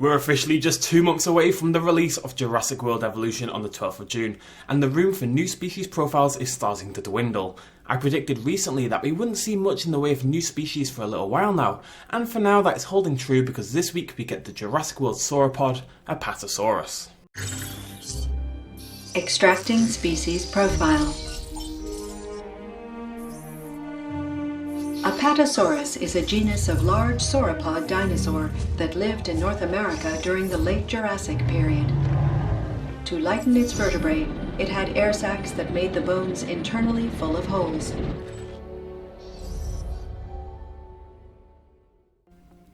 We're officially just 2 months away from the release of Jurassic World Evolution on the 12th of June, and the room for new species profiles is starting to dwindle. I predicted recently that we wouldn't see much in the way of new species for a little while now, and for now that is holding true because this week we get the Jurassic World Sauropod, Apatosaurus. Extracting species profile. Apatosaurus is a genus of large sauropod dinosaur that lived in North America during the late Jurassic period. To lighten its vertebrae, it had air sacs that made the bones internally full of holes.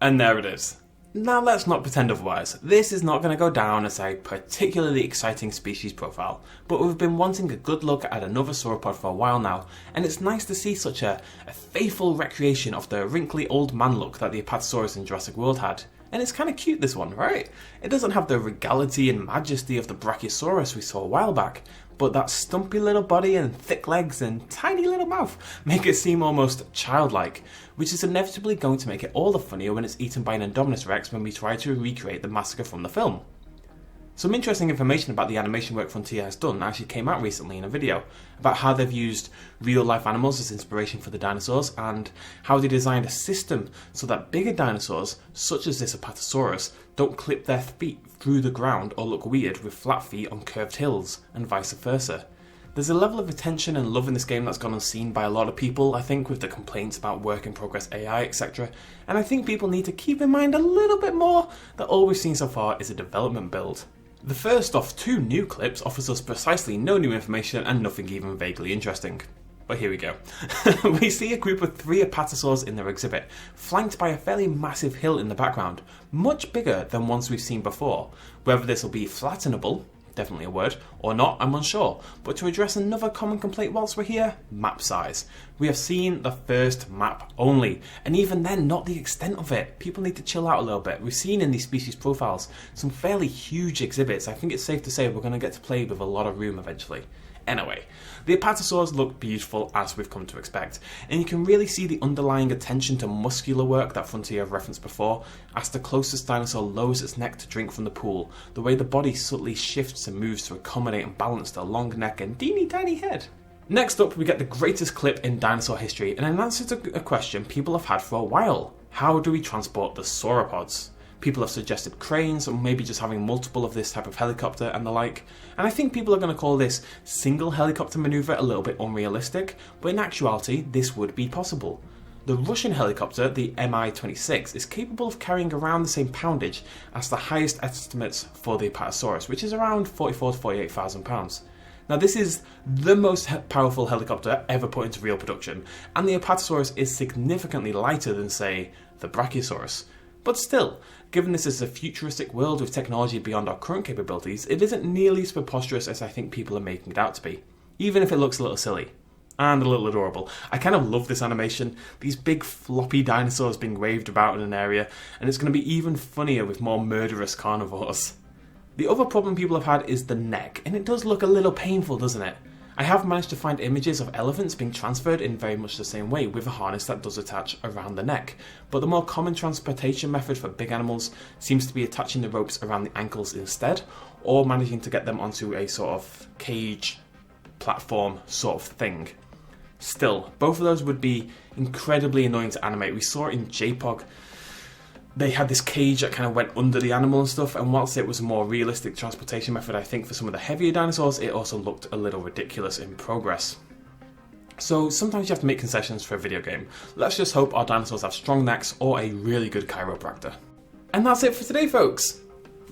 And there it is. Now let's not pretend otherwise. This is not going to go down as a particularly exciting species profile, but we've been wanting a good look at another sauropod for a while now, and it's nice to see such a faithful recreation of the wrinkly old man look that the Apatosaurus in Jurassic World had. And it's kind of cute, this one, right? It doesn't have the regality and majesty of the Brachiosaurus we saw a while back, but that stumpy little body and thick legs and tiny little mouth make it seem almost childlike, which is inevitably going to make it all the funnier when it's eaten by an Indominus Rex when we try to recreate the massacre from the film. Some interesting information about the animation work Frontier has done actually came out recently in a video about how they've used real life animals as inspiration for the dinosaurs and how they designed a system so that bigger dinosaurs, such as this Apatosaurus, don't clip their feet through the ground or look weird with flat feet on curved hills, and vice versa. There's a level of attention and love in this game that's gone unseen by a lot of people, I think, with the complaints about work in progress AI, etc. And I think people need to keep in mind a little bit more that all we've seen so far is a development build. The first of 2 new clips offers us precisely no new information and nothing even vaguely interesting. But here we go. We see a group of 3 Apatosaurs in their exhibit, flanked by a fairly massive hill in the background, much bigger than ones we've seen before. Whether this will be flattenable, definitely a word, or not, I'm unsure. But to address another common complaint whilst we're here, map size. We have seen the first map only, and even then not the extent of it. People need to chill out a little bit. We've seen in these species profiles some fairly huge exhibits. I think it's safe to say we're going to get to play with a lot of room eventually. Anyway, the Apatosaurs look beautiful as we've come to expect, and you can really see the underlying attention to muscular work that Frontier have referenced before, as the closest dinosaur lowers its neck to drink from the pool, the way the body subtly shifts and moves to accommodate and balance the long neck and teeny tiny head. Next up, we get the greatest clip in dinosaur history, and an answer to a question people have had for a while. How do we transport the sauropods? People have suggested cranes, or maybe just having multiple of this type of helicopter and the like, and I think people are going to call this single helicopter manoeuvre a little bit unrealistic, but in actuality this would be possible. The Russian helicopter, the Mi-26, is capable of carrying around the same poundage as the highest estimates for the Apatosaurus, which is around 44,000 to 48,000 pounds. Now this is the most powerful helicopter ever put into real production, and the Apatosaurus is significantly lighter than, say, the Brachiosaurus. But still, given this is a futuristic world with technology beyond our current capabilities, it isn't nearly as preposterous as I think people are making it out to be, even if it looks a little silly. And a little adorable. I kind of love this animation, these big floppy dinosaurs being waved about in an area, and it's going to be even funnier with more murderous carnivores. The other problem people have had is the neck, and it does look a little painful, doesn't it? I have managed to find images of elephants being transferred in very much the same way, with a harness that does attach around the neck, but the more common transportation method for big animals seems to be attaching the ropes around the ankles instead, or managing to get them onto a sort of cage platform sort of thing. Still, both of those would be incredibly annoying to animate. We saw it in JPOG. They had this cage that kind of went under the animal and stuff, and whilst it was a more realistic transportation method, I think for some of the heavier dinosaurs, it also looked a little ridiculous in progress. So sometimes you have to make concessions for a video game. Let's just hope our dinosaurs have strong necks or a really good chiropractor. And that's it for today, folks!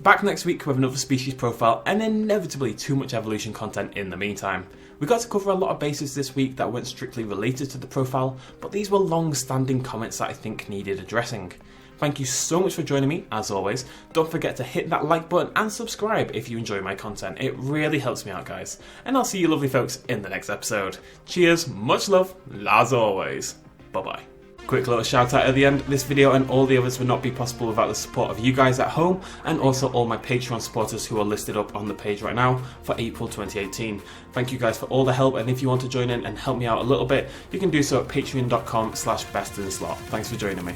Back next week with another species profile and inevitably too much evolution content in the meantime. We got to cover a lot of bases this week that weren't strictly related to the profile, but these were long-standing comments that I think needed addressing. Thank you so much for joining me, as always. Don't forget to hit that like button and subscribe if you enjoy my content. It really helps me out, guys. And I'll see you lovely folks in the next episode. Cheers, much love, as always. Bye-bye. Quick little shout out at the end. This video and all the others would not be possible without the support of you guys at home, and also all my Patreon supporters who are listed up on the page right now for April 2018. Thank you guys for all the help, and if you want to join in and help me out a little bit, you can do so at patreon.com/bestinslot. Thanks for joining me.